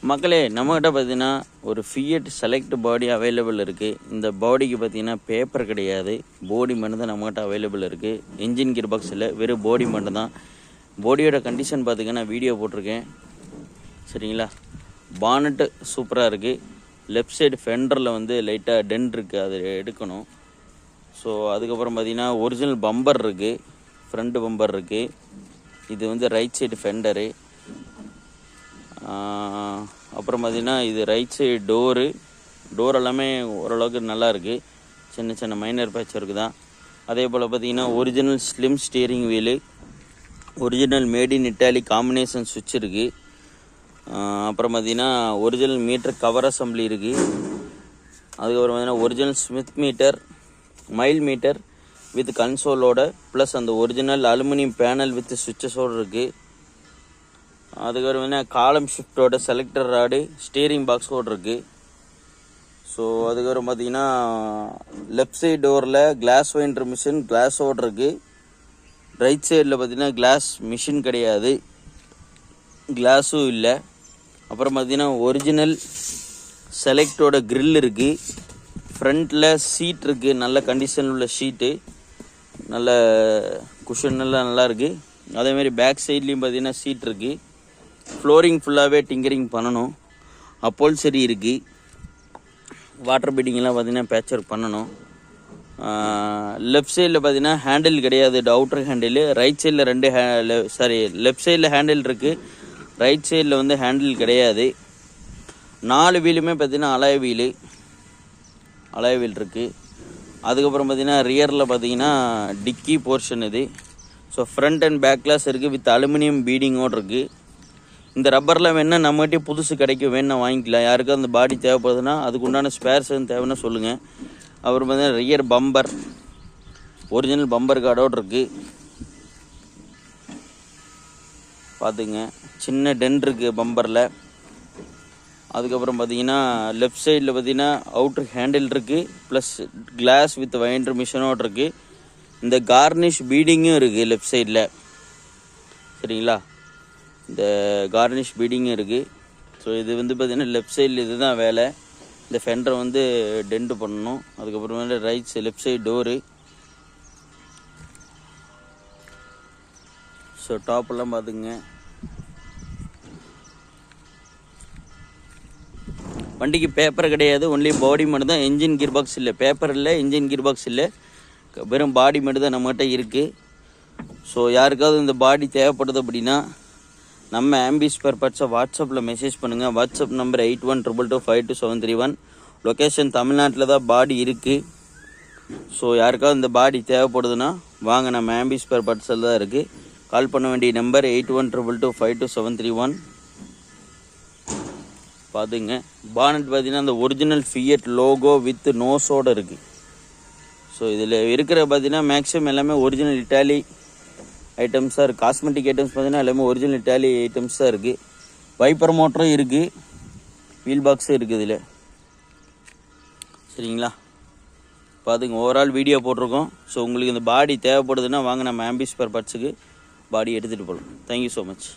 மக்களே, நம்மகிட்ட பார்த்தீங்கன்னா ஒரு ஃபியட் செலக்ட் பாடி அவைலபிள் இருக்குது. இந்த பாடிக்கு பார்த்தீங்கன்னா பேப்பர் கிடையாது, பாடி மட்டும் தான் நம்மகிட்ட அவைலபிள் இருக்குது. இன்ஜின் கியர் பாக்ஸ் இல்லை, வெறும் பாடி மட்டும் தான். பாடியோட கண்டிஷன் பார்த்திங்கன்னா வீடியோ போட்டிருக்கேன், சரிங்களா. பானட்டு சூப்பராக இருக்குது. லெஃப்ட் சைடு ஃபெண்டரில் வந்து லைட்டாக டென்ட் இருக்குது, அது எடுக்கணும். ஸோ அதுக்கப்புறம் பார்த்திங்கன்னா ஒரிஜினல் பம்பர் இருக்குது, ஃப்ரண்ட் பம்பர் இருக்குது. இது வந்து ரைட் சைடு ஃபெண்டரு. அப்புறம் பார்த்திங்கன்னா இது ரைட் சைடு டோர் எல்லாமே ஓரளவுக்கு நல்லா இருக்குது. சின்ன சின்ன மைனர் பேட்ச் இருக்குது தான். அதே போல் பார்த்திங்கன்னா original slim steering wheel, original made in Italy combination சுவிட்ச் இருக்குது. அப்புறம் பார்த்திங்கன்னா ஒரிஜினல் மீட்டர் கவர் அசம்பிளி இருக்குது. அதுக்கப்புறம் பார்த்திங்கன்னா original Smith meter, mile meter with கன்சோலோட ப்ளஸ் அந்த ஒரிஜினல் அலுமினியம் பேனல் வித் சுவிட்சஸோடு இருக்குது. அதுக்கப்புறம் என்ன காலம் ஷிஃப்டோட செலக்டர் ராடு, ஸ்டீரிங் பாக்ஸோடு இருக்குது. ஸோ அதுக்கப்புறம் பார்த்தீங்கன்னா லெஃப்ட் சைடு டோரில் கிளாஸ் வைண்டர் மிஷின் கிளாஸோடு இருக்குது. ரைட் சைடில் பார்த்தீங்கன்னா கிளாஸ் மிஷின் கிடையாது, கிளாஸும் இல்லை. அப்புறம் பார்த்தீங்கன்னா ஒரிஜினல் செலக்டோட கிரில் இருக்குது. ஃப்ரண்ட்டில் சீட் இருக்குது, நல்ல கண்டிஷனில் உள்ள ஷீட்டு, நல்ல குஷன் எல்லாம் நல்லா இருக்குது. அதேமாதிரி பேக் சைட்லேயும் பார்த்தீங்கன்னா சீட் இருக்குது. ஃப்ளோரிங் ஃபுல்லாகவே டிங்கரிங் பண்ணணும். அப்போல்சரி இருக்குது. வாட்டர் பீடிங்கெலாம் பார்த்திங்கன்னா பேட்ச் ஒர்க் பண்ணணும். லெஃப்ட் சைடில் பார்த்திங்கன்னா ஹேண்டில் கிடையாது, அவுட்டர் ஹேண்டில். ரைட் சைடில் லெஃப்ட் சைடில் ஹேண்டில் இருக்குது, ரைட் சைடில் வந்து ஹேண்டில் கிடையாது. 4 வீலுமே பார்த்திங்கன்னா அலாய் வீல் இருக்குது. அதுக்கப்புறம் பார்த்திங்கன்னா ரியரில் பார்த்திங்கன்னா டிக்கி போர்ஷன் இது. So front and back glass இருக்குது வித் அலுமினியம் பீடிங்கோடு இருக்குது. இந்த ரப்பரில் வேணால் நம்மகிட்டே புதுசு கிடைக்கும், வேணா வாங்கிக்கலாம். யாருக்கும் அந்த பாடி தேவைப்படுதுன்னா அதுக்கு உண்டான ஸ்பேர்ஸ் தேவைன்னா சொல்லுங்கள். அப்புறம் பார்த்தீங்கன்னா ரியர் பம்பர் ஒரிஜினல் பம்பர் கார்டோடு இருக்குது. பார்த்துங்க, சின்ன டென்ட் இருக்குது பம்பரில். அதுக்கப்புறம் பார்த்தீங்கன்னா லெஃப்ட் சைடில் பார்த்தீங்கன்னா அவுட்ரு ஹேண்டில் இருக்குது ப்ளஸ் கிளாஸ் வித் வைண்டர் மிஷினோடு இருக்குது. இந்த கார்னிஷ் பீடிங்கும் இருக்குது லெஃப்ட் சைடில், சரிங்களா. இந்த கார்னிஷ் பீடிங்கும் இருக்குது. ஸோ இது வந்து பார்த்திங்கன்னா லெஃப்ட் சைடில் இது தான் வேலை. இந்த ஃபெண்டரை வந்து டென்ட் பண்ணணும். அதுக்கப்புறமேல லெஃப்ட் சைடு டோரு. ஸோ டாப்பெல்லாம் பார்த்துங்க. வண்டிக்கு பேப்பர் கிடையாது, ஒன்லி பாடி மட்டும் தான். என்ஜின் கியர் பாக்ஸ் இல்லை, பேப்பர் இல்லை, என்ஜின் கியர் பாக்ஸ் இல்லை, வெறும் பாடி மட்டும் தான் நம்மகிட்ட இருக்குது. ஸோ யாருக்காவது இந்த பாடி தேவைப்படுது அப்படின்னா நம்ம ஆம்பி ஸ்பேர் பார்ட்ஸை வாட்ஸ்அப்பில் மெசேஜ் பண்ணுங்கள். WhatsApp number 8122252731. லொக்கேஷன் தமிழ்நாட்டில் தான் பாடி இருக்குது. ஸோ யாருக்காவது இந்த பாடி தேவைப்படுதுன்னா வாங்க, நம்ம ஆம்பி ஸ்பேர் பார்ட்ஸில் தான் இருக்குது. கால் பண்ண வேண்டிய நம்பர் 8122252731. பார்த்துங்க. பானட் பார்த்தீங்கன்னா அந்த ஒரிஜினல் ஃபியட் லோகோ வித் நோஸோடு இருக்குது. ஸோ இதில் இருக்கிற பார்த்தீங்கன்னா மேக்ஸிமம் எல்லாமே ஒரிஜினல் இட்டாலி ஐட்டம்ஸாக இருக்குது. காஸ்மெட்டிக் ஐட்டம்ஸ் பார்த்தீங்கன்னா எல்லாமே ஒரிஜினல் இட்டாலி ஐட்டம்ஸ் தான் இருக்குது. வைப்பர் மோட்டரும் இருக்குது, வீல் பாக்ஸும் இருக்குது இதில், சரிங்களா. பார்த்துங்க, ஓவரால் வீடியோ போட்டிருக்கோம். ஸோ உங்களுக்கு இந்த பாடி தேவைப்படுதுன்னா வாங்க, நம்ம ஆம்பி ஸ்பேர் பார்ட்ஸுக்கு பாடி எடுத்துகிட்டு போகலாம். Thank you so much.